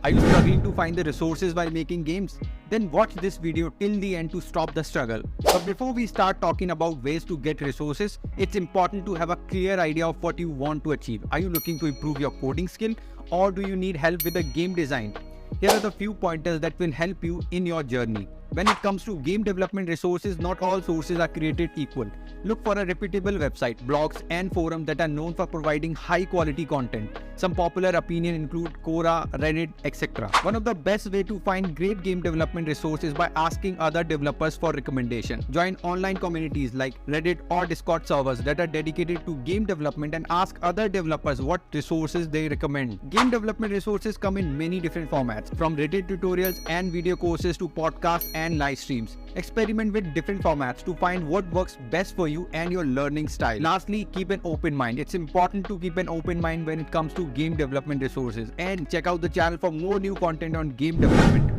Are you struggling to find the resources while making games? Then watch this video till the end to stop the struggle. But before we start talking about ways to get resources, it's important to have a clear idea of what you want to achieve. Are you looking to improve your coding skill, or do you need help with the game design? Here are the few pointers that will help you in your journey. When it comes to game development resources, not all sources are created equal. Look for a reputable website, blogs and forums that are known for providing high quality content. Some popular opinions include Quora, Reddit, etc. One of the best way to find great game development resources is by asking other developers for recommendation. Join online communities like Reddit or Discord servers that are dedicated to game development and ask other developers what resources they recommend. Game development resources come in many different formats, from Reddit tutorials and video courses to podcasts and live streams. Experiment with different formats to find what works best for you and your learning style. Lastly, keep an open mind. It's important to keep an open mind when it comes to game development resources, and check out the channel for more new content on game development.